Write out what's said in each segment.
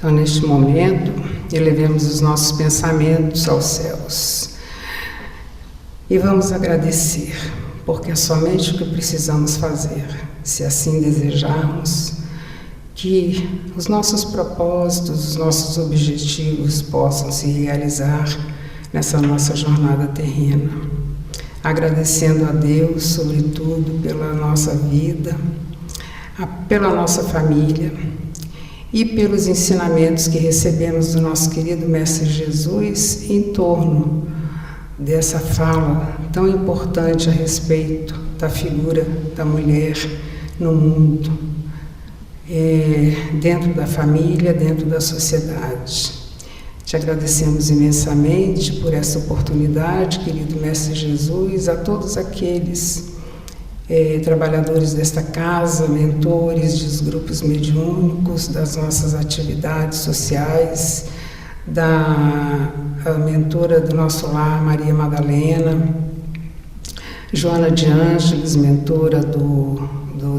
Então, neste momento, elevemos os nossos pensamentos aos céus e vamos agradecer, porque é somente o que precisamos fazer, se assim desejarmos, que os nossos propósitos, os nossos objetivos possam se realizar nessa nossa jornada terrena. Agradecendo a Deus, sobretudo, pela nossa vida, pela nossa família e pelos ensinamentos que recebemos do nosso querido Mestre Jesus em torno dessa fala tão importante a respeito da figura da mulher no mundo, dentro da família, dentro da sociedade. Te agradecemos imensamente por essa oportunidade, querido Mestre Jesus, a todos aqueles trabalhadores desta casa, mentores dos grupos mediúnicos, das nossas atividades sociais, da mentora do nosso lar, Maria Madalena, Joana de Ângeles, mentora do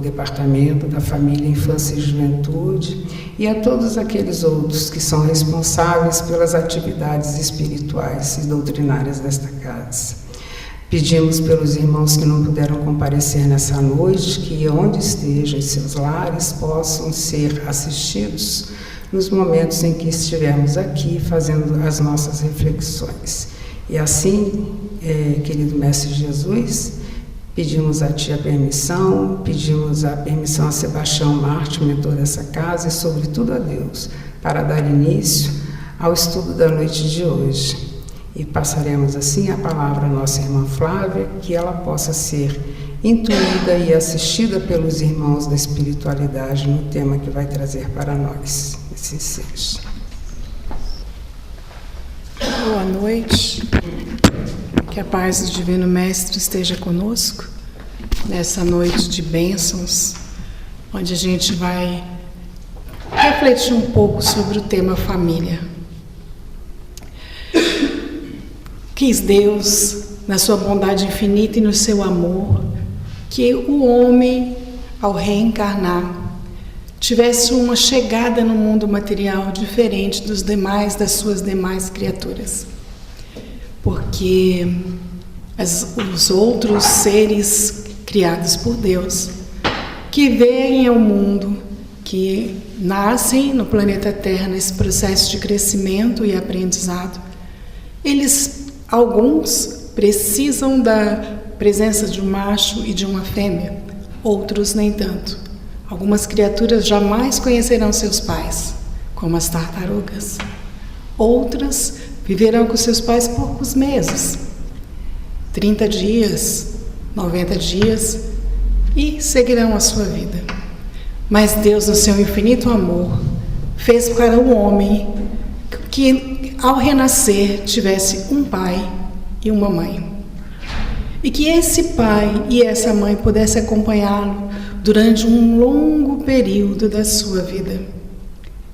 Departamento da Família, Infância e Juventude, e a todos aqueles outros que são responsáveis pelas atividades espirituais e doutrinárias desta casa. Pedimos pelos irmãos que não puderam comparecer nessa noite, que onde estejam em seus lares possam ser assistidos nos momentos em que estivermos aqui fazendo as nossas reflexões. E assim, querido Mestre Jesus, pedimos a Ti a permissão, pedimos a permissão a Sebastião Marte, mentor dessa casa, e sobretudo a Deus, para dar início ao estudo da noite de hoje. E passaremos assim a palavra à nossa irmã Flávia, que ela possa ser intuída e assistida pelos irmãos da espiritualidade no tema que vai trazer para nós. Assim seja. Boa noite. Que a paz do Divino Mestre esteja conosco nessa noite de bênçãos, onde a gente vai refletir um pouco sobre o tema família. Quis Deus, na sua bondade infinita e no seu amor, que o homem, ao reencarnar, tivesse uma chegada no mundo material diferente das suas demais criaturas. Porque os outros seres criados por Deus, que vêm ao mundo, que nascem no planeta Terra nesse processo de crescimento e aprendizado, alguns precisam da presença de um macho e de uma fêmea, outros nem tanto. Algumas criaturas jamais conhecerão seus pais, como as tartarugas. Outras viverão com seus pais poucos meses, 30 dias, 90 dias, e seguirão a sua vida. Mas Deus, no seu infinito amor, fez para o homem que, ao renascer, tivesse um pai e uma mãe. E que esse pai e essa mãe pudessem acompanhá-lo durante um longo período da sua vida.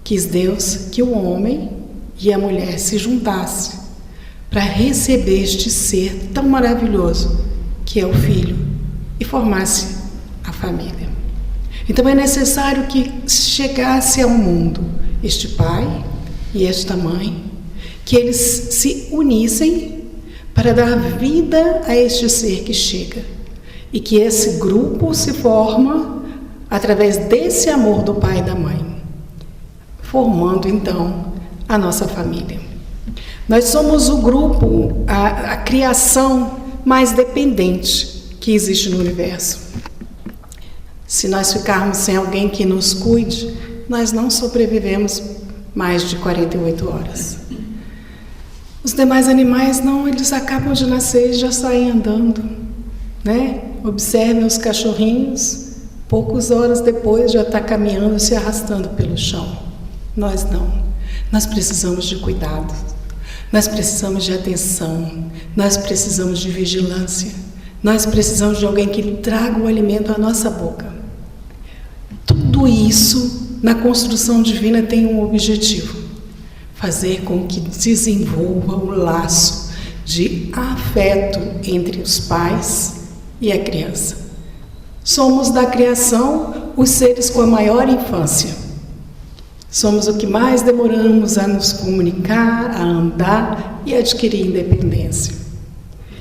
Quis Deus que o homem e a mulher se juntassem para receber este ser tão maravilhoso que é o filho e formasse a família. Então é necessário que chegasse ao mundo este pai e esta mãe, que eles se unissem para dar vida a este ser que chega, e que esse grupo se forma através desse amor do pai e da mãe, formando então a nossa família. Nós somos o grupo, a criação mais dependente que existe no universo. Se nós ficarmos sem alguém que nos cuide, nós não sobrevivemos mais de 48 horas. Os demais animais não, eles acabam de nascer e já saem andando, né? Observem os cachorrinhos, poucas horas depois já está caminhando, se arrastando pelo chão. Nós não. Nós precisamos de cuidado, nós precisamos de atenção, nós precisamos de vigilância, nós precisamos de alguém que traga o alimento à nossa boca. Tudo isso na construção divina tem um objetivo: fazer com que desenvolva o laço de afeto entre os pais e a criança. Somos da criação os seres com a maior infância. Somos o que mais demoramos a nos comunicar, a andar e adquirir independência.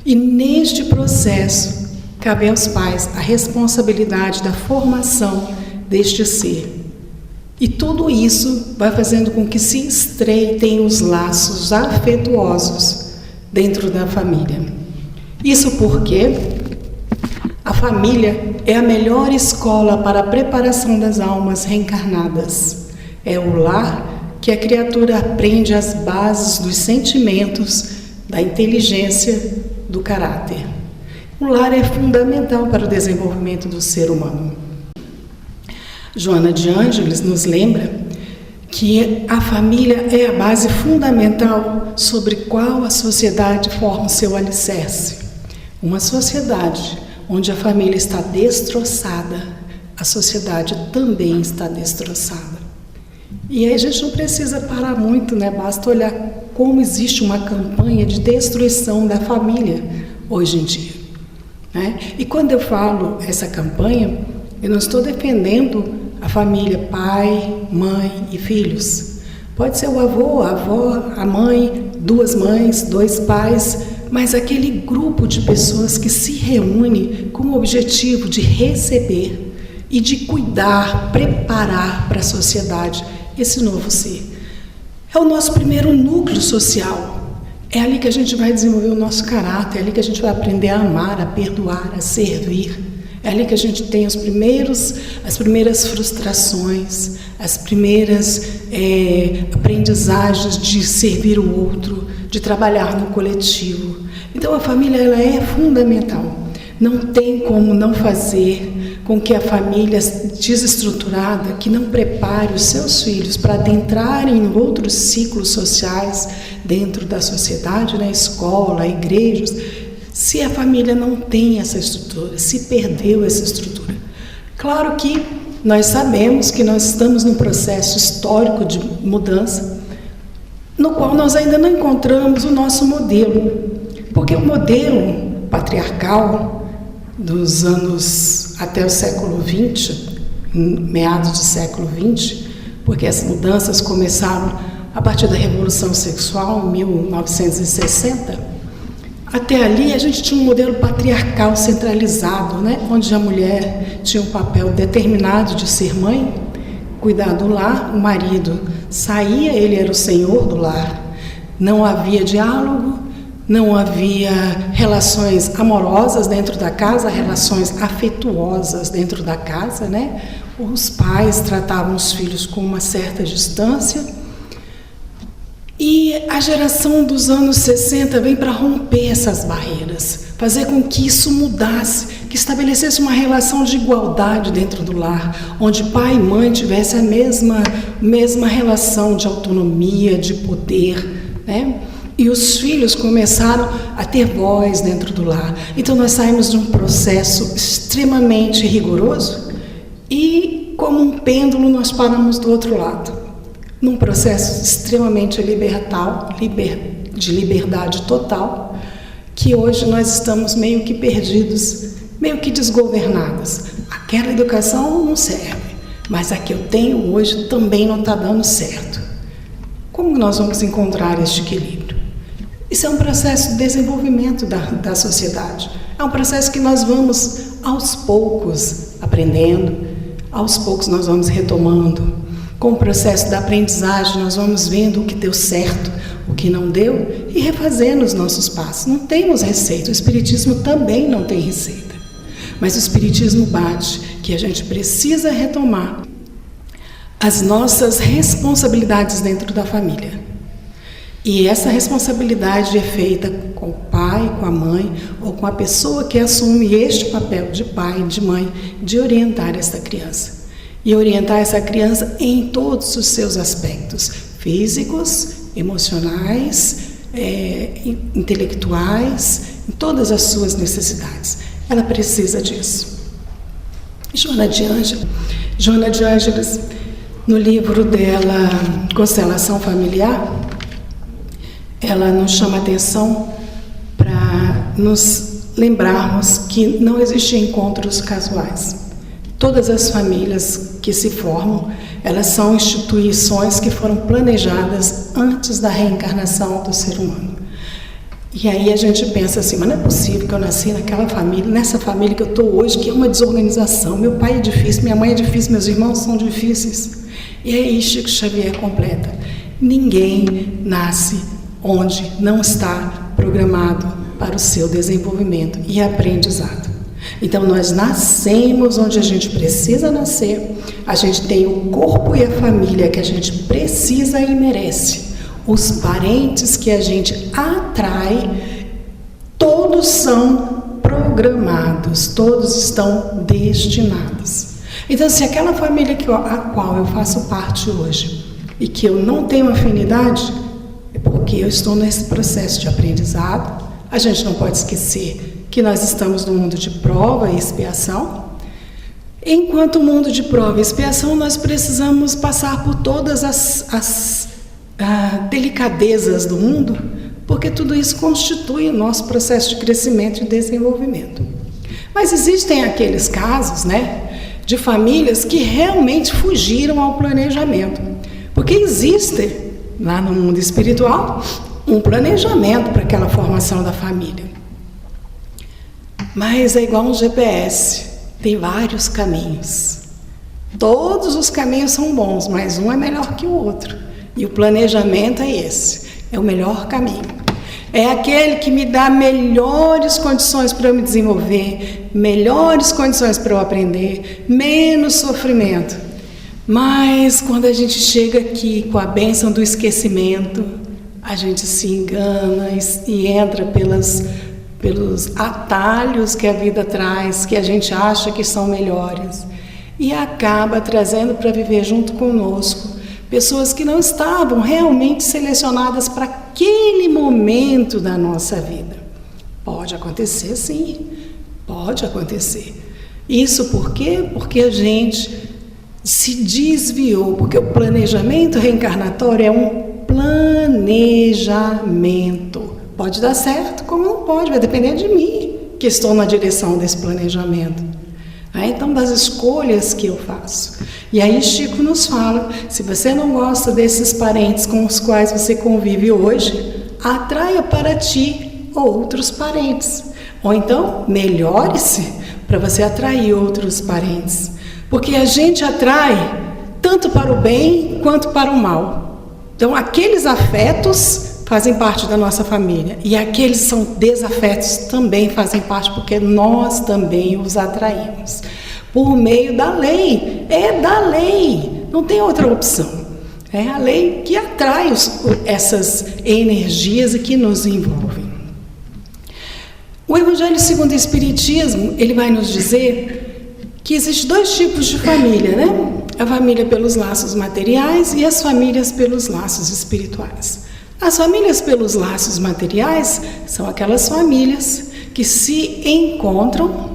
E neste processo, cabe aos pais a responsabilidade da formação deste ser. E tudo isso vai fazendo com que se estreitem os laços afetuosos dentro da família. Isso porque a família é a melhor escola para a preparação das almas reencarnadas. É o lar que a criatura aprende as bases dos sentimentos, da inteligência, do caráter. O lar é fundamental para o desenvolvimento do ser humano. Joana de Ângeles nos lembra que a família é a base fundamental sobre qual a sociedade forma o seu alicerce. Uma sociedade onde a família está destroçada, a sociedade também está destroçada. E aí a gente não precisa parar muito, né? Basta olhar como existe uma campanha de destruição da família hoje em dia, né? E quando eu falo essa campanha, eu não estou defendendo a família, pai, mãe e filhos. Pode ser o avô, a avó, a mãe, duas mães, dois pais, mas aquele grupo de pessoas que se reúne com o objetivo de receber e de cuidar, preparar para a sociedade esse novo ser. É o nosso primeiro núcleo social. É ali que a gente vai desenvolver o nosso caráter, é ali que a gente vai aprender a amar, a perdoar, a servir. É ali que a gente tem as primeiras frustrações, as primeiras aprendizagens de servir o outro, de trabalhar no coletivo. Então a família ela é fundamental. Não tem como não fazer com que a família desestruturada, que não prepare os seus filhos para adentrarem em outros ciclos sociais dentro da sociedade, na escola, igrejas, se a família não tem essa estrutura, se perdeu essa estrutura. Claro que nós sabemos que nós estamos num processo histórico de mudança, no qual nós ainda não encontramos o nosso modelo, porque o modelo patriarcal dos anos até o século XX, meados do século XX, porque as mudanças começaram a partir da Revolução Sexual, em 1960, até ali a gente tinha um modelo patriarcal centralizado, né? Onde a mulher tinha um papel determinado de ser mãe, cuidar do lar, o marido saía, ele era o senhor do lar, não havia diálogo, não havia relações amorosas dentro da casa, relações afetuosas dentro da casa, né? Os pais tratavam os filhos com uma certa distância. E a geração dos anos 60 vem para romper essas barreiras, fazer com que isso mudasse, que estabelecesse uma relação de igualdade dentro do lar, onde pai e mãe tivessem a mesma relação de autonomia, de poder, né? E os filhos começaram a ter voz dentro do lar. Então nós saímos de um processo extremamente rigoroso e, como um pêndulo, nós paramos do outro lado, num processo extremamente de liberdade total, que hoje nós estamos meio que perdidos, meio que desgovernados. Aquela educação não serve, mas a que eu tenho hoje também não está dando certo. Como nós vamos encontrar este equilíbrio? Isso é um processo de desenvolvimento da sociedade. É um processo que nós vamos, aos poucos, aprendendo, aos poucos nós vamos retomando. Com o processo da aprendizagem, nós vamos vendo o que deu certo, o que não deu, e refazendo os nossos passos. Não temos receita, o Espiritismo também não tem receita. Mas o Espiritismo bate que a gente precisa retomar as nossas responsabilidades dentro da família. E essa responsabilidade é feita com o pai, com a mãe, ou com a pessoa que assume este papel de pai, de mãe, de orientar essa criança. E orientar essa criança em todos os seus aspectos, físicos, emocionais, intelectuais, em todas as suas necessidades. Ela precisa disso. Joana de Ângeles, no livro dela, Constelação Familiar, ela nos chama a atenção para nos lembrarmos que não existem encontros casuais. Todas as famílias que se formam, Elas são instituições que foram planejadas antes da reencarnação do ser humano. E aí a gente pensa assim, mas não é possível que eu nasci naquela família, nessa família que eu estou hoje, que é uma desorganização. Meu pai é difícil, minha mãe é difícil, meus irmãos são difíceis. E aí Chico Xavier completa: ninguém nasce onde não está programado para o seu desenvolvimento e aprendizado. Então nós nascemos onde a gente precisa nascer, a gente tem o corpo e a família que a gente precisa e merece. Os parentes que a gente atrai, todos são programados, todos estão destinados. Então, se aquela família a qual eu faço parte hoje e que eu não tenho afinidade, é porque eu estou nesse processo de aprendizado. A gente não pode esquecer que nós estamos num mundo de prova e expiação. Enquanto mundo de prova e expiação, nós precisamos passar por todas as delicadezas do mundo, porque tudo isso constitui o nosso processo de crescimento e desenvolvimento. Mas existem aqueles casos, de famílias que realmente fugiram ao planejamento, porque existe lá no mundo espiritual um planejamento para aquela formação da família. Mas é igual um GPS, tem vários caminhos. Todos os caminhos são bons, mas um é melhor que o outro. E o planejamento é esse, é o melhor caminho. É aquele que me dá melhores condições para eu me desenvolver, melhores condições para eu aprender, menos sofrimento. Mas quando a gente chega aqui com a bênção do esquecimento, a gente se engana e entra pelos atalhos que a vida traz, que a gente acha que são melhores, e acaba trazendo para viver junto conosco pessoas que não estavam realmente selecionadas para aquele momento da nossa vida. Pode acontecer, sim, pode acontecer. Isso por quê? Porque a gente se desviou, porque o planejamento reencarnatório é um planejamento. Pode dar certo, como não pode, vai depender de mim, que estou na direção desse planejamento. Então, das escolhas que eu faço. E aí Chico nos fala, se você não gosta desses parentes com os quais você convive hoje, atraia para ti outros parentes. Ou então, melhore-se para você atrair outros parentes. Porque a gente atrai tanto para o bem quanto para o mal. Então, aqueles afetos fazem parte da nossa família. E aqueles são desafetos também fazem parte, porque nós também os atraímos. Por meio da lei. É da lei. Não tem outra opção. É a lei que atrai essas energias e que nos envolvem. O Evangelho segundo o Espiritismo, ele vai nos dizer que existem dois tipos de família, A família pelos laços materiais e as famílias pelos laços espirituais. As famílias pelos laços materiais são aquelas famílias que se encontram,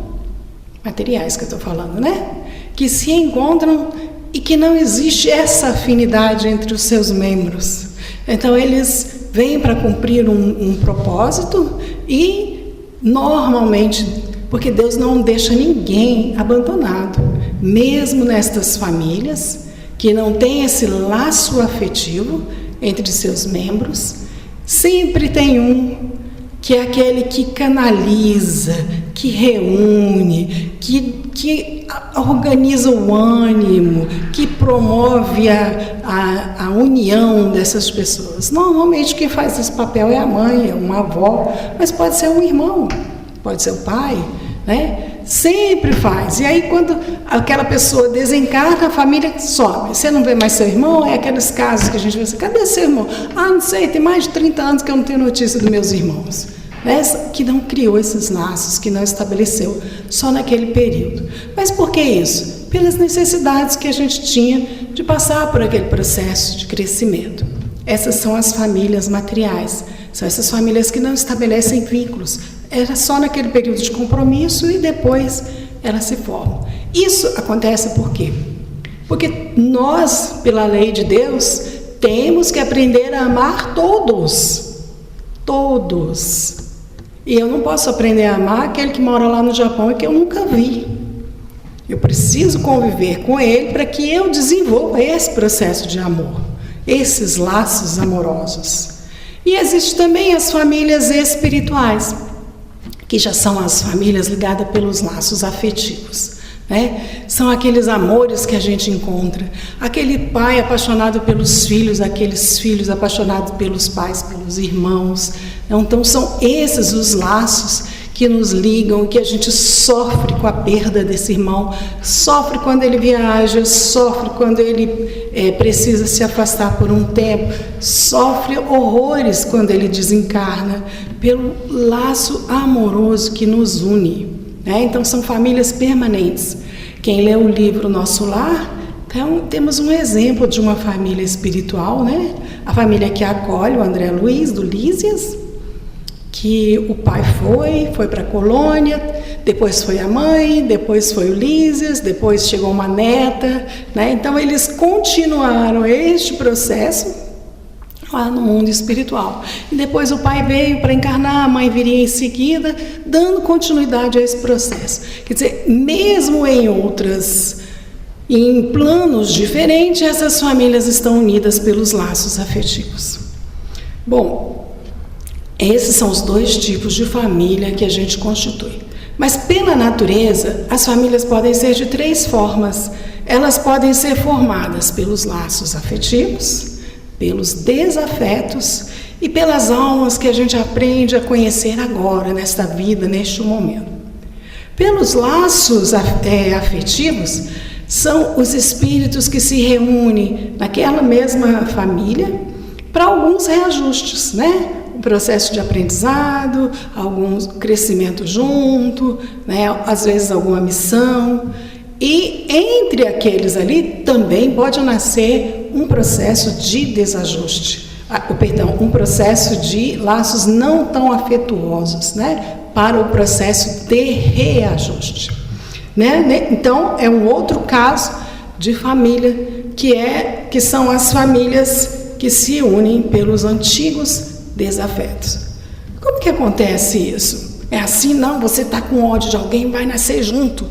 materiais que eu estou falando, Que se encontram e que não existe essa afinidade entre os seus membros. Então eles vêm para cumprir um propósito e normalmente, porque Deus não deixa ninguém abandonado, mesmo nestas famílias que não têm esse laço afetivo entre seus membros, sempre tem um que é aquele que canaliza, que reúne, que organiza o ânimo, que promove a união dessas pessoas. Normalmente quem faz esse papel é a mãe, é uma avó, mas pode ser um irmão, pode ser o pai, Sempre faz. E aí quando aquela pessoa desencarna, a família some. Você não vê mais seu irmão? É aqueles casos que a gente vê assim, cadê seu irmão? Não sei, tem mais de 30 anos que eu não tenho notícia dos meus irmãos. Que não criou esses laços, que não estabeleceu só naquele período. Mas por que isso? Pelas necessidades que a gente tinha de passar por aquele processo de crescimento. Essas são as famílias materiais. São essas famílias que não estabelecem vínculos. Era só naquele período de compromisso e depois elas se formam. Isso acontece por quê? Porque nós, pela lei de Deus, temos que aprender a amar todos. Todos. E eu não posso aprender a amar aquele que mora lá no Japão e que eu nunca vi. Eu preciso conviver com ele para que eu desenvolva esse processo de amor, esses laços amorosos. E existe também as famílias espirituais, que já são as famílias ligadas pelos laços afetivos, né? São aqueles amores que a gente encontra, aquele pai apaixonado pelos filhos, aqueles filhos apaixonados pelos pais, pelos irmãos. Então são esses os laços que nos ligam, que a gente sofre com a perda desse irmão, sofre quando ele viaja, sofre quando ele precisa se afastar por um tempo, sofre horrores quando ele desencarna, pelo laço amoroso que nos une, né? Então são famílias permanentes. Quem lê o livro Nosso Lar, então temos um exemplo de uma família espiritual, né? A família que acolhe o André Luiz, do Lísias, que o pai foi para a colônia, depois foi a mãe, depois foi o Lísias, depois chegou uma neta, né? Então eles continuaram este processo lá no mundo espiritual. E depois o pai veio para encarnar, a mãe viria em seguida, dando continuidade a esse processo. Quer dizer, mesmo em planos diferentes, essas famílias estão unidas pelos laços afetivos. Bom, esses são os dois tipos de família que a gente constitui. Mas pela natureza, as famílias podem ser de três formas. Elas podem ser formadas pelos laços afetivos, pelos desafetos e pelas almas que a gente aprende a conhecer agora, nesta vida, neste momento. Pelos laços afetivos, são os espíritos que se reúnem naquela mesma família para alguns reajustes, né? Um processo de aprendizado, algum crescimento junto, né? Às vezes alguma missão. E entre aqueles ali também pode nascer um processo de desajuste, um processo de laços não tão afetuosos, né? Para o processo de reajuste, né? Então é um outro caso de família que são as famílias que se unem pelos antigos desafetos. Como que acontece isso? É assim? Não, você está com ódio de alguém, vai nascer junto.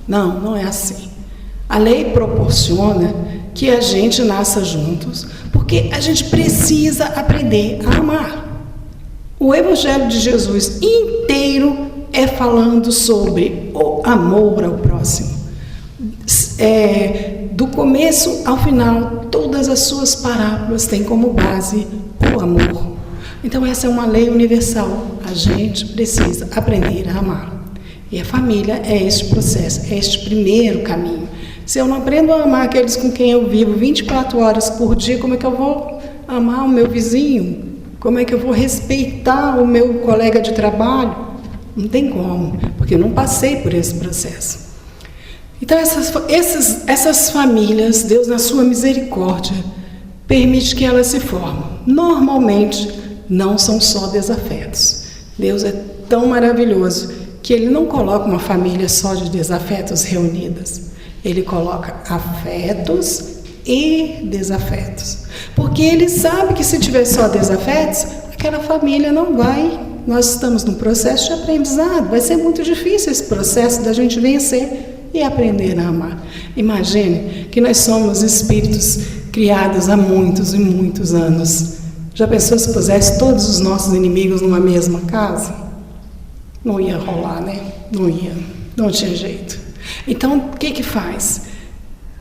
Não, não é assim. A lei proporciona que a gente nasça juntos, porque a gente precisa aprender a amar. O Evangelho de Jesus inteiro é falando sobre o amor ao próximo. Do começo ao final, todas as suas parábolas têm como base o amor. Então essa é uma lei universal. A gente precisa aprender a amar. E a família é este processo, é este primeiro caminho. Se eu não aprendo a amar aqueles com quem eu vivo 24 horas por dia, como é que eu vou amar o meu vizinho? Como é que eu vou respeitar o meu colega de trabalho? Não tem como, porque eu não passei por esse processo. Então essas famílias, Deus na sua misericórdia, permite que elas se formem. Normalmente não são só desafetos. Deus é tão maravilhoso que Ele não coloca uma família só de desafetos reunidas. Ele coloca afetos e desafetos. Porque Ele sabe que se tiver só desafetos, aquela família não vai. Nós estamos num processo de aprendizado. Vai ser muito difícil esse processo da gente vencer e aprender a amar. Imagine que nós somos espíritos criados há muitos e muitos anos. Já pensou se pusesse todos os nossos inimigos numa mesma casa? Não ia rolar, né? Não ia. Não tinha jeito. Então, o que faz?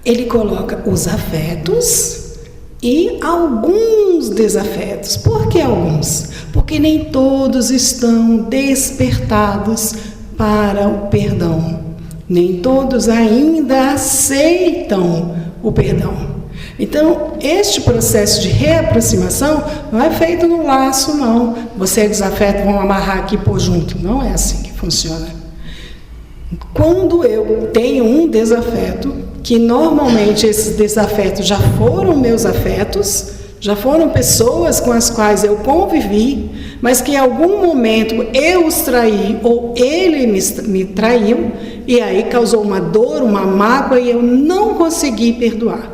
Ele coloca os afetos e alguns desafetos. Por que alguns? Porque nem todos estão despertados para o perdão. Nem todos ainda aceitam o perdão. Então, este processo de reaproximação não é feito no laço, não. Você é desafeto, vamos amarrar aqui e pôr junto. Não é assim que funciona. Quando eu tenho um desafeto, que normalmente esses desafetos já foram meus afetos, já foram pessoas com as quais eu convivi, mas que em algum momento eu os traí ou ele me traiu, e aí causou uma dor, uma mágoa, e eu não consegui perdoar.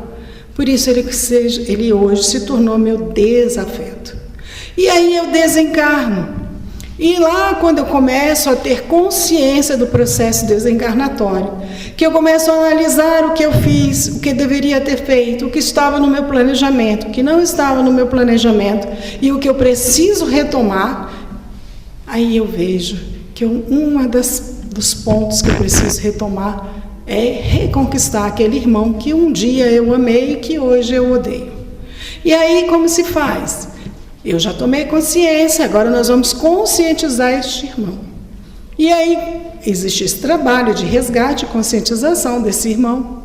Por isso ele hoje se tornou meu desafeto. E aí eu desencarno. E lá, quando eu começo a ter consciência do processo desencarnatório, que eu começo a analisar o que eu fiz, o que deveria ter feito, o que estava no meu planejamento, o que não estava no meu planejamento e o que eu preciso retomar, aí eu vejo que dos pontos que eu preciso retomar é reconquistar aquele irmão que um dia eu amei e que hoje eu odeio. E aí, como se faz? Eu já tomei consciência, agora nós vamos conscientizar este irmão. E aí, existe esse trabalho de resgate e conscientização desse irmão.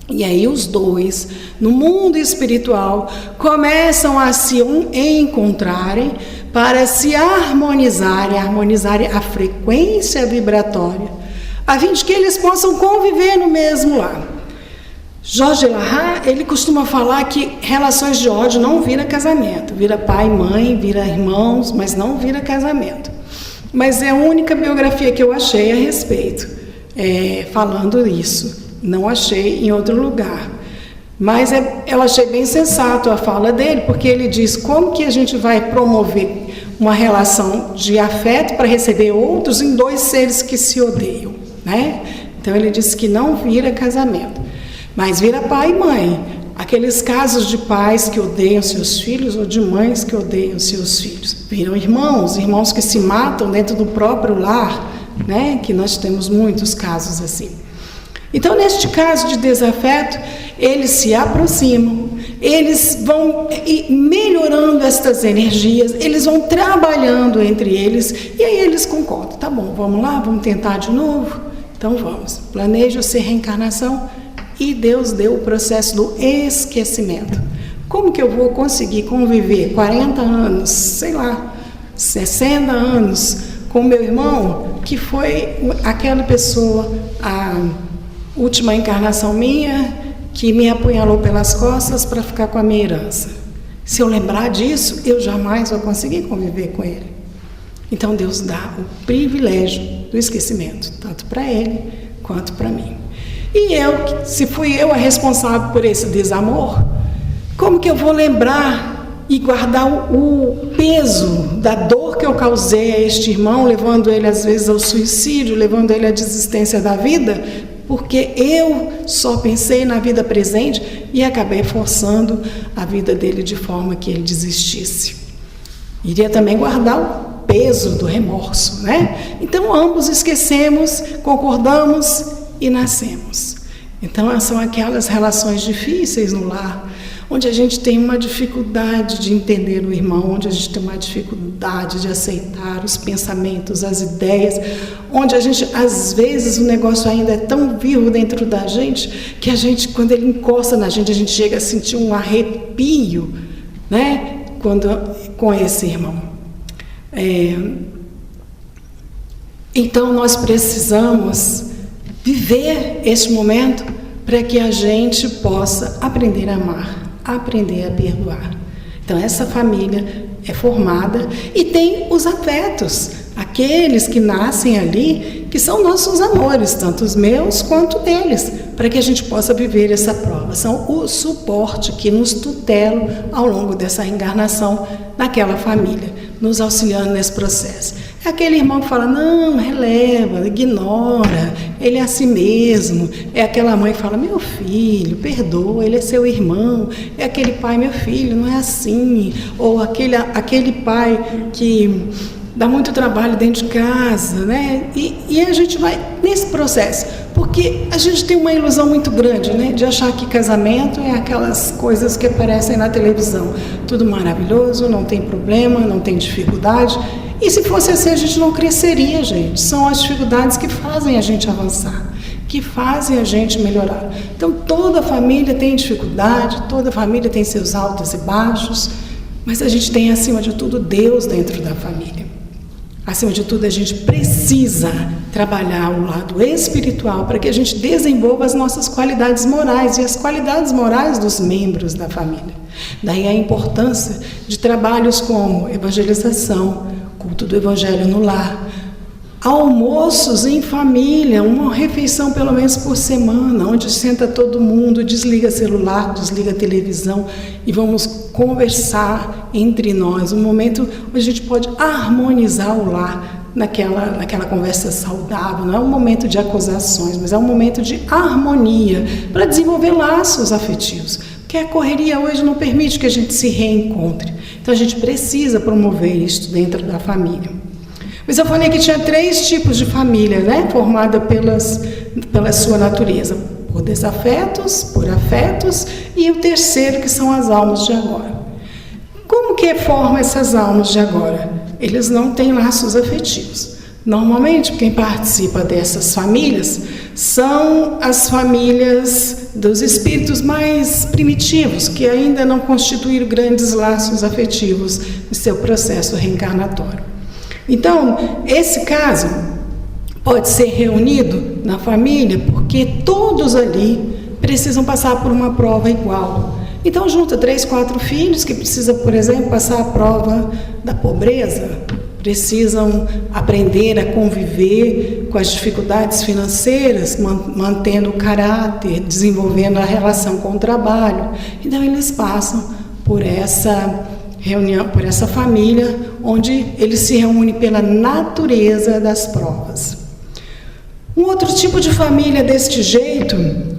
E aí os dois, no mundo espiritual, começam a se encontrarem para se harmonizarem a frequência vibratória, a fim de que eles possam conviver no mesmo lar. Jorge Lahar, ele costuma falar que relações de ódio não vira casamento, vira pai, mãe, vira irmãos, mas não vira casamento. Mas é a única biografia que eu achei a respeito, falando isso. Não achei em outro lugar. Mas eu achei bem sensato a fala dele, porque ele diz como que a gente vai promover uma relação de afeto para receber outros em dois seres que se odeiam, né? Então ele diz que não vira casamento. Mas vira pai e mãe. Aqueles casos de pais que odeiam seus filhos ou de mães que odeiam seus filhos. Viram irmãos que se matam dentro do próprio lar, né? Que nós temos muitos casos assim. Então, neste caso de desafeto, eles se aproximam, eles vão melhorando estas energias, eles vão trabalhando entre eles, e aí eles concordam. Tá bom, vamos lá, vamos tentar de novo? Então vamos. Planeja-se reencarnação. E Deus deu o processo do esquecimento. Como que eu vou conseguir conviver 40 anos, sei lá, 60 anos com meu irmão, que foi aquela pessoa, a última encarnação minha, que me apunhalou pelas costas para ficar com a minha herança? Se eu lembrar disso, eu jamais vou conseguir conviver com ele. Então Deus dá o privilégio do esquecimento, tanto para ele quanto para mim. E eu, se fui eu a responsável por esse desamor, como que eu vou lembrar e guardar o peso da dor que eu causei a este irmão, levando ele às vezes ao suicídio, levando ele à desistência da vida, porque eu só pensei na vida presente e acabei forçando a vida dele de forma que ele desistisse. Iria também guardar o peso do remorso, né? Então ambos esquecemos, concordamos e nascemos. Então são aquelas relações difíceis no lar, onde a gente tem uma dificuldade de entender o irmão, onde a gente tem uma dificuldade de aceitar os pensamentos, as ideias, onde a gente, às vezes, o negócio ainda é tão vivo dentro da gente, que a gente, quando ele encosta na gente, a gente chega a sentir um arrepio, né? Com esse irmão. Então nós precisamos viver este momento para que a gente possa aprender a amar, aprender a perdoar. Então essa família é formada e tem os afetos, aqueles que nascem ali, que são nossos amores, tanto os meus quanto deles, para que a gente possa viver essa prova. São o suporte que nos tutelam ao longo dessa reencarnação naquela família, nos auxiliando nesse processo. É aquele irmão que fala, não, releva, ignora, ele é assim mesmo. É aquela mãe que fala, meu filho, perdoa, ele é seu irmão. É aquele pai, meu filho, não é assim. Ou aquele pai que dá muito trabalho dentro de casa, né? E a gente vai nesse processo, porque a gente tem uma ilusão muito grande, né? De achar que casamento é aquelas coisas que aparecem na televisão. Tudo maravilhoso, não tem problema, não tem dificuldade. E se fosse assim, a gente não cresceria, gente. São as dificuldades que fazem a gente avançar, que fazem a gente melhorar. Então, toda família tem dificuldade, toda família tem seus altos e baixos, mas a gente tem, acima de tudo, Deus dentro da família. Acima de tudo, a gente precisa trabalhar o lado espiritual para que a gente desenvolva as nossas qualidades morais e as qualidades morais dos membros da família. Daí a importância de trabalhos como evangelização, culto do evangelho no lar, almoços em família, uma refeição pelo menos por semana, onde senta todo mundo, desliga celular, desliga televisão e vamos conversar entre nós, um momento onde a gente pode harmonizar o lar naquela conversa saudável. Não é um momento de acusações, mas é um momento de harmonia para desenvolver laços afetivos, porque a correria hoje não permite que a gente se reencontre, então a gente precisa promover isso dentro da família. Mas eu falei que tinha 3 tipos de família, né? Formada pela sua natureza, por desafetos, por afetos, e o terceiro, que são as almas de agora. Como que forma essas almas de agora? Eles não têm laços afetivos. Normalmente, quem participa dessas famílias são as famílias dos espíritos mais primitivos, que ainda não constituíram grandes laços afetivos no seu processo reencarnatório. Então, esse caso pode ser reunido na família porque todos ali precisam passar por uma prova igual. Então, junta 3, 4 filhos que precisam, por exemplo, passar a prova da pobreza, precisam aprender a conviver com as dificuldades financeiras, mantendo o caráter, desenvolvendo a relação com o trabalho. Então, eles passam por essa reunião, por essa família, onde eles se reúnem pela natureza das provas. Um outro tipo de família deste jeito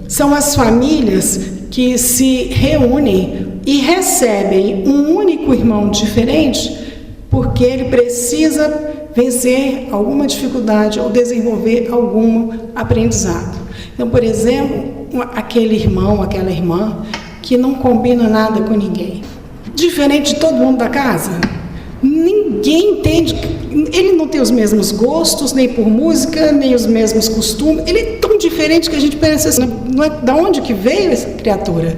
são as famílias que se reúnem e recebem um único irmão diferente, porque ele precisa vencer alguma dificuldade ou desenvolver algum aprendizado. Então, por exemplo, aquele irmão, aquela irmã que não combina nada com ninguém, diferente de todo mundo da casa, ninguém entende, ele não tem os mesmos gostos, nem por música, nem os mesmos costumes, ele é tão diferente que a gente pensa assim, não é da onde que veio essa criatura?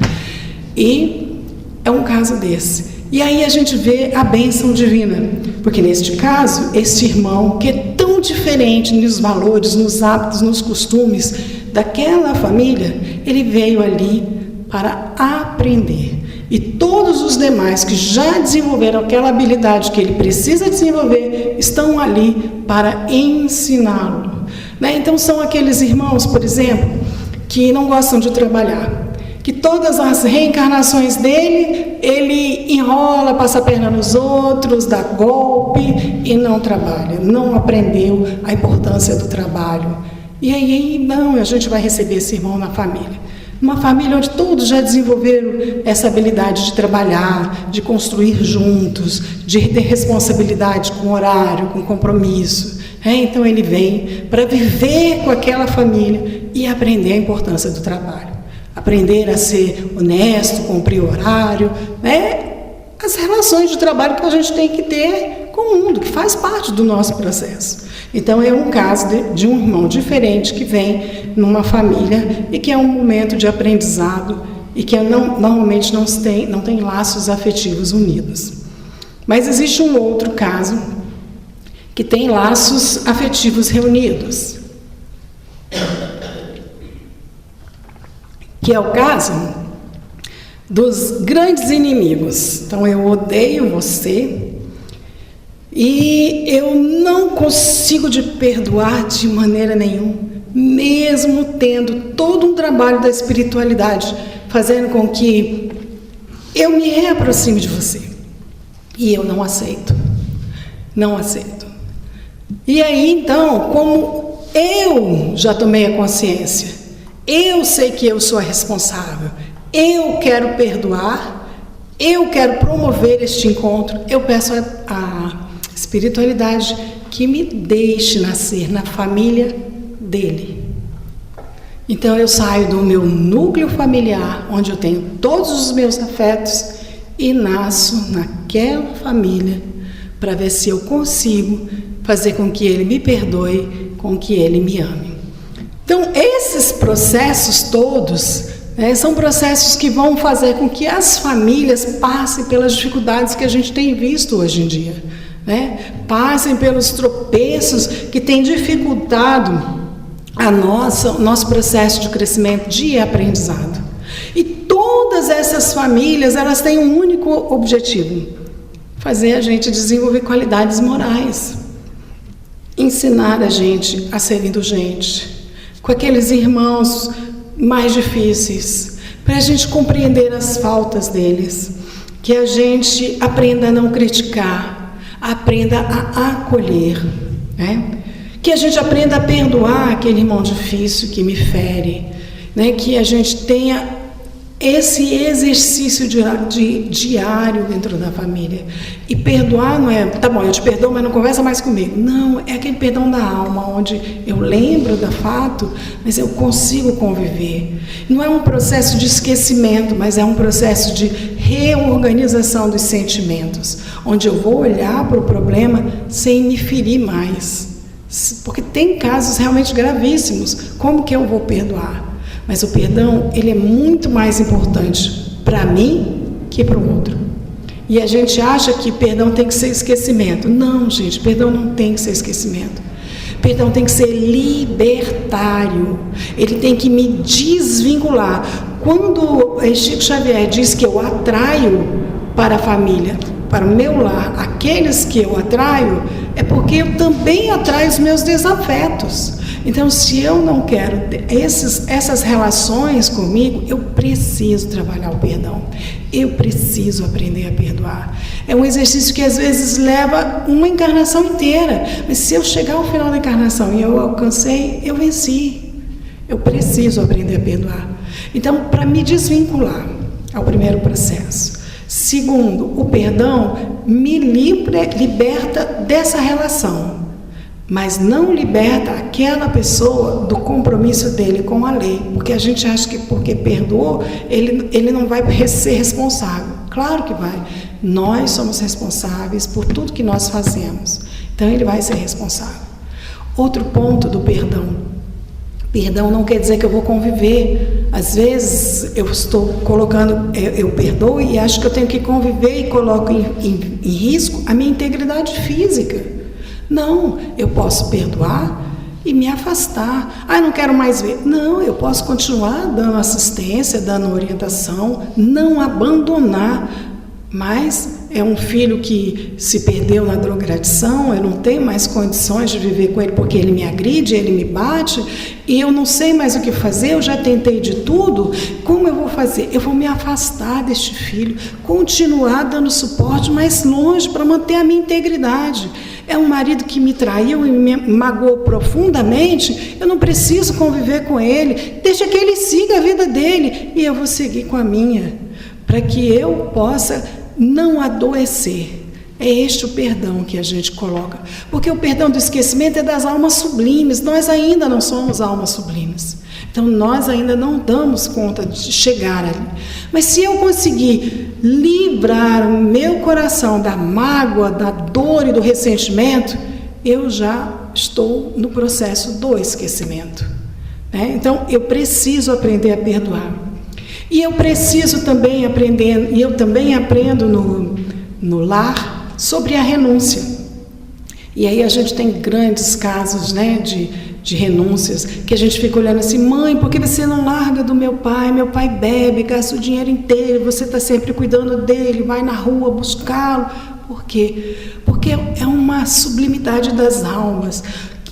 E é um caso desse. E aí a gente vê a bênção divina, porque neste caso, este irmão que é tão diferente nos valores, nos hábitos, nos costumes daquela família, ele veio ali para aprender. E todos os demais que já desenvolveram aquela habilidade que ele precisa desenvolver, estão ali para ensiná-lo. Né? Então são aqueles irmãos, por exemplo, que não gostam de trabalhar, que todas as reencarnações dele, ele enrola, passa a perna nos outros, dá golpe e não trabalha, não aprendeu a importância do trabalho. E aí, não, a gente vai receber esse irmão na família. Uma família onde todos já desenvolveram essa habilidade de trabalhar, de construir juntos, de ter responsabilidade com horário, com compromisso. Então ele vem para viver com aquela família e aprender a importância do trabalho. Aprender a ser honesto, cumprir horário, as relações de trabalho que a gente tem que ter com o mundo, que faz parte do nosso processo. Então é um caso de um irmão diferente que vem numa família e que é um momento de aprendizado e que normalmente não tem laços afetivos unidos. Mas existe um outro caso que tem laços afetivos reunidos, que é o caso dos grandes inimigos. Então eu odeio você e eu não consigo te perdoar de maneira nenhuma, mesmo tendo todo um trabalho da espiritualidade fazendo com que eu me reaproxime de você. E eu não aceito. Não aceito. E aí, então, como eu já tomei a consciência, eu sei que eu sou a responsável, eu quero perdoar, eu quero promover este encontro, eu peço a espiritualidade que me deixe nascer na família dele. Então eu saio do meu núcleo familiar, onde eu tenho todos os meus afetos, e nasço naquela família para ver se eu consigo fazer com que ele me perdoe, com que ele me ame. Então esses processos todos são processos que vão fazer com que as famílias passem pelas dificuldades que a gente tem visto hoje em dia. Passem pelos tropeços que têm dificultado o nosso processo de crescimento, de aprendizado. E todas essas famílias, elas têm um único objetivo: fazer a gente desenvolver qualidades morais. ensinar a gente a ser indulgente com aqueles irmãos mais difíceis, para a gente compreender as faltas deles, que a gente aprenda a não criticar, aprenda a acolher, né? Que a gente aprenda a perdoar aquele irmão difícil que me fere, né? Que a gente tenha esse exercício diário dentro da família. E perdoar não é, tá bom, eu te perdoo, mas não conversa mais comigo. Não, é aquele perdão da alma, onde eu lembro do fato, mas eu consigo conviver. Não é um processo de esquecimento, mas é um processo de reorganização dos sentimentos, onde eu vou olhar para o problema sem me ferir mais. Porque tem casos realmente gravíssimos. Como que eu vou perdoar? Mas o perdão, ele é muito mais importante para mim que para o outro. E a gente acha que perdão tem que ser esquecimento. Não, gente, perdão não tem que ser esquecimento. Perdão tem que ser libertário. Ele tem que me desvincular. Quando Chico Xavier diz que eu atraio para a família, para o meu lar, aqueles que eu atraio, é porque eu também atraio os meus desafetos. Então, se eu não quero essas relações comigo, eu preciso trabalhar o perdão. Eu preciso aprender a perdoar. É um exercício que às vezes leva uma encarnação inteira. Mas se eu chegar ao final da encarnação e eu alcancei, eu venci. Eu preciso aprender a perdoar. Então, para me desvincular ao primeiro processo. Segundo, o perdão me liberta dessa relação. Mas não liberta aquela pessoa do compromisso dele com a lei. Porque a gente acha que porque perdoou, ele não vai ser responsável. Claro que vai. Nós somos responsáveis por tudo que nós fazemos. Então ele vai ser responsável. Outro ponto do perdão. Perdão não quer dizer que eu vou conviver. Às vezes eu estou colocando, eu perdoo e acho que eu tenho que conviver e coloco em risco a minha integridade física. Não, eu posso perdoar e me afastar. Ah, eu não quero mais ver. Não, eu posso continuar dando assistência, dando orientação, não abandonar. Mas é um filho que se perdeu na drogadição, eu não tenho mais condições de viver com ele porque ele me agride, ele me bate, e eu não sei mais o que fazer, eu já tentei de tudo. Como eu vou fazer? Eu vou me afastar deste filho, continuar dando suporte mais longe para manter a minha integridade. É um marido que me traiu e me magoou profundamente, eu não preciso conviver com ele, deixa que ele siga a vida dele e eu vou seguir com a minha, para que eu possa não adoecer. É este o perdão que a gente coloca, porque o perdão do esquecimento é das almas sublimes, nós ainda não somos almas sublimes, então nós ainda não damos conta de chegar ali. Mas se eu conseguir livrar o meu coração da mágoa, da dor e do ressentimento, eu já estou no processo do esquecimento, né? Então eu preciso aprender a perdoar. E eu preciso também aprender, e eu também aprendo no lar, sobre a renúncia. E aí a gente tem grandes casos, né, de renúncias, que a gente fica olhando assim, mãe, por que você não larga do meu pai? Meu pai bebe, gasta o dinheiro inteiro, você está sempre cuidando dele, vai na rua buscá-lo. Por quê? Porque é uma sublimidade das almas,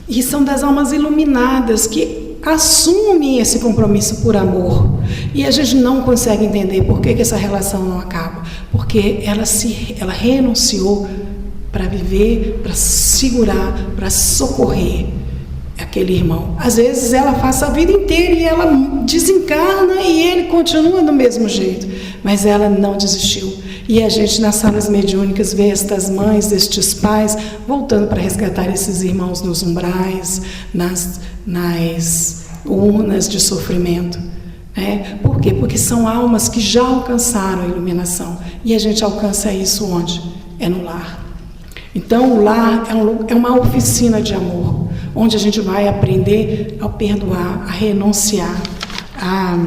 e são das almas iluminadas, que assumem esse compromisso por amor. E a gente não consegue entender por que essa relação não acaba. Porque ela renunciou para viver, para segurar, para socorrer aquele irmão. Às vezes ela passa a vida inteira e ela desencarna e ele continua do mesmo jeito. Mas ela não desistiu. E a gente nas salas mediúnicas vê estas mães, estes pais, voltando para resgatar esses irmãos nos umbrais, nas urnas de sofrimento. Por quê? Porque são almas que já alcançaram a iluminação. E a gente alcança isso onde? É no lar. Então o lar é uma oficina de amor, onde a gente vai aprender a perdoar, a renunciar, a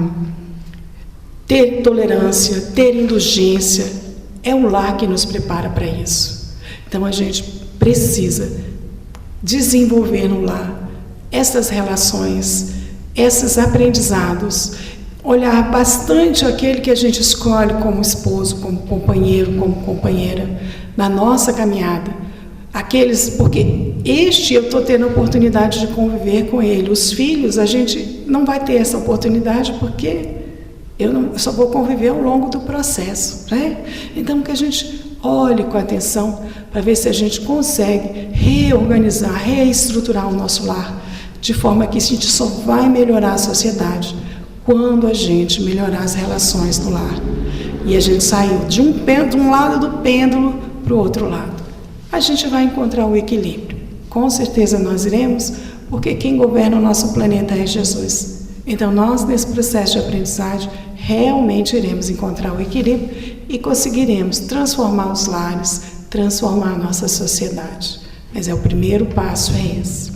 ter tolerância, ter indulgência. É o lar que nos prepara para isso. Então a gente precisa desenvolver no lar essas relações, esses aprendizados, olhar bastante aquele que a gente escolhe como esposo, como companheiro, como companheira, na nossa caminhada. Porque Este eu estou tendo a oportunidade de conviver com ele. Os filhos, a gente não vai ter essa oportunidade porque eu só vou conviver ao longo do processo, né? Então, que a gente olhe com atenção para ver se a gente consegue reorganizar, reestruturar o nosso lar, de forma que a gente só vai melhorar a sociedade quando a gente melhorar as relações no lar. E a gente saiu de um lado do pêndulo para o outro lado. A gente vai encontrar o equilíbrio. Com certeza nós iremos, porque quem governa o nosso planeta é Jesus. Então nós, nesse processo de aprendizagem, realmente iremos encontrar o equilíbrio e conseguiremos transformar os lares, transformar a nossa sociedade. Mas o primeiro passo é esse.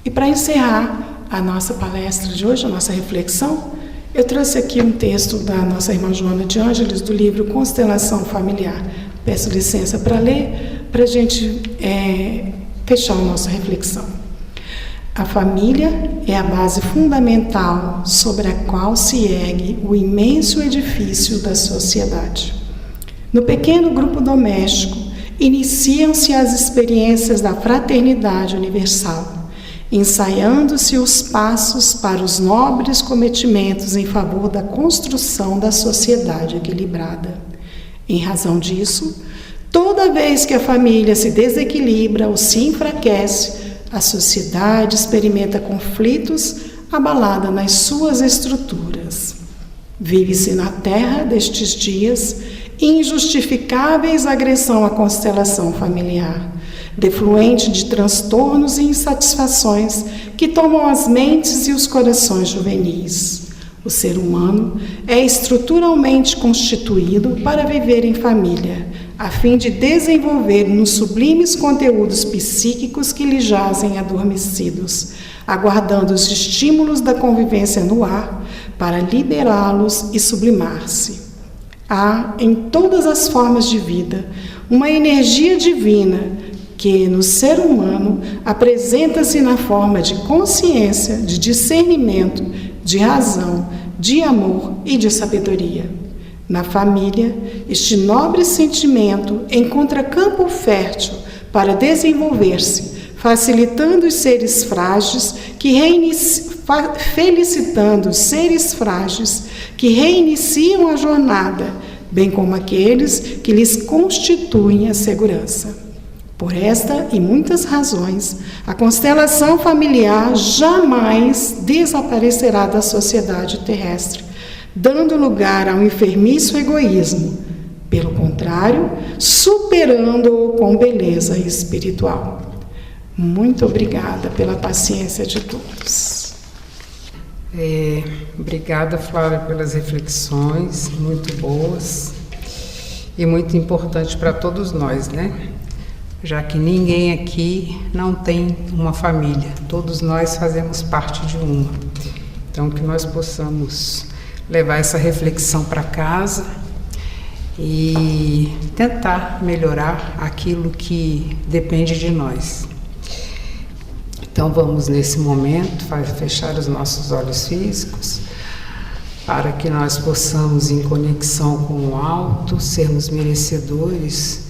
E para encerrar a nossa palestra de hoje, a nossa reflexão, eu trouxe aqui um texto da nossa irmã Joana de Ângeles, do livro Constelação Familiar. Peço licença para ler, para a gente fechar a nossa reflexão. A família é a base fundamental sobre a qual se ergue o imenso edifício da sociedade. No pequeno grupo doméstico, iniciam-se as experiências da fraternidade universal, ensaiando-se os passos para os nobres cometimentos em favor da construção da sociedade equilibrada. Em razão disso, toda vez que a família se desequilibra ou se enfraquece, a sociedade experimenta conflitos abalada nas suas estruturas. Vive-se na terra destes dias injustificáveis agressão à constelação familiar, defluente de transtornos e insatisfações que tomam as mentes e os corações juvenis. O ser humano é estruturalmente constituído para viver em família, a fim de desenvolver nos sublimes conteúdos psíquicos que lhe jazem adormecidos, aguardando os estímulos da convivência no ar para liberá-los e sublimar-se. Há, em todas as formas de vida, uma energia divina que, no ser humano, apresenta-se na forma de consciência, de discernimento, de razão, de amor e de sabedoria. Na família, este nobre sentimento encontra campo fértil para desenvolver-se, facilitando os seres frágeis felicitando os seres frágeis que reiniciam a jornada, bem como aqueles que lhes constituem a segurança. Por esta e muitas razões, a constelação familiar jamais desaparecerá da sociedade terrestre, dando lugar ao enfermiço egoísmo. Pelo contrário, superando-o com beleza espiritual. Muito obrigada pela paciência de todos. Obrigada, Flávia, pelas reflexões muito boas e muito importante para todos nós, né? Já que ninguém aqui não tem uma família, todos nós fazemos parte de uma. Então, que nós possamos levar essa reflexão para casa e tentar melhorar aquilo que depende de nós. Então vamos nesse momento fechar os nossos olhos físicos para que nós possamos, em conexão com o alto, sermos merecedores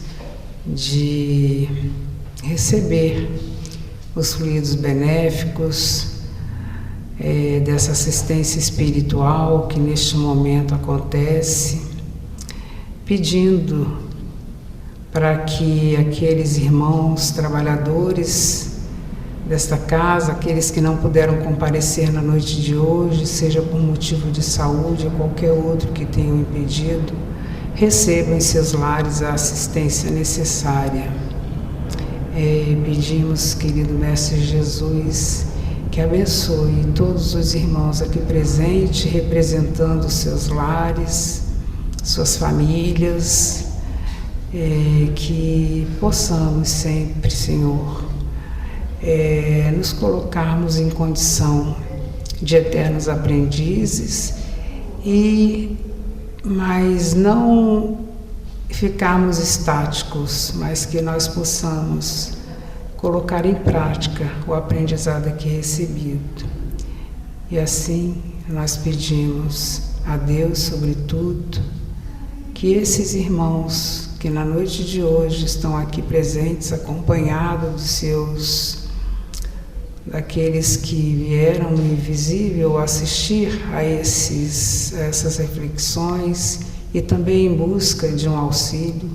de receber os fluidos benéficos dessa assistência espiritual que neste momento acontece, pedindo para que aqueles irmãos trabalhadores desta casa, aqueles que não puderam comparecer na noite de hoje, seja por motivo de saúde ou qualquer outro que tenham impedido, recebam em seus lares a assistência necessária. Pedimos, querido Mestre Jesus, que abençoe todos os irmãos aqui presentes, representando os seus lares, suas famílias, que possamos sempre, Senhor, nos colocarmos em condição de eternos aprendizes, mas não ficarmos estáticos, mas que nós possamos colocar em prática o aprendizado aqui recebido. E assim nós pedimos a Deus, sobretudo, que esses irmãos que na noite de hoje estão aqui presentes, acompanhados daqueles que vieram no invisível assistir a essas reflexões e também em busca de um auxílio,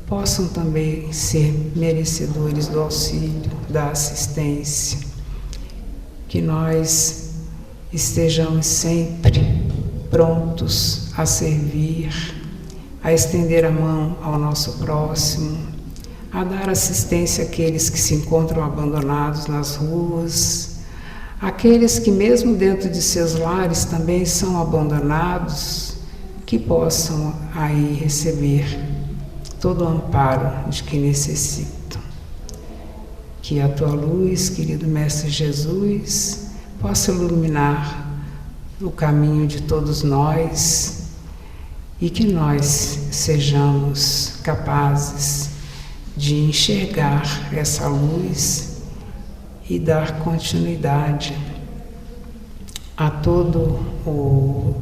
possam também ser merecedores do auxílio, da assistência. Que nós estejamos sempre prontos a servir, a estender a mão ao nosso próximo, a dar assistência àqueles que se encontram abandonados nas ruas, aqueles que mesmo dentro de seus lares também são abandonados, que possam aí receber todo o amparo de que necessitam. Que a tua luz, querido Mestre Jesus, possa iluminar o caminho de todos nós e que nós sejamos capazes de enxergar essa luz e dar continuidade a todo o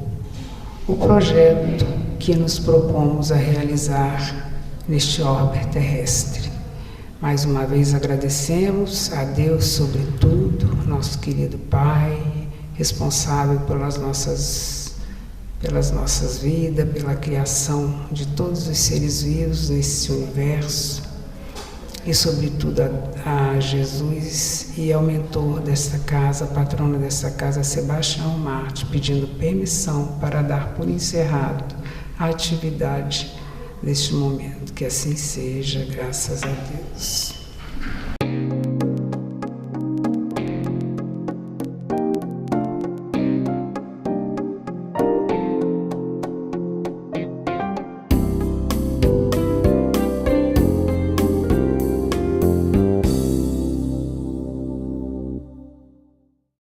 projeto que nos propomos a realizar neste orbe terrestre. Mais uma vez agradecemos a Deus sobre tudo, nosso querido Pai, responsável pelas nossas vidas, pela criação de todos os seres vivos nesse universo, e sobretudo a Jesus e ao mentor desta casa, patrono desta casa, Sebastião Marte, pedindo permissão para dar por encerrado a atividade neste momento. Que assim seja, graças a Deus.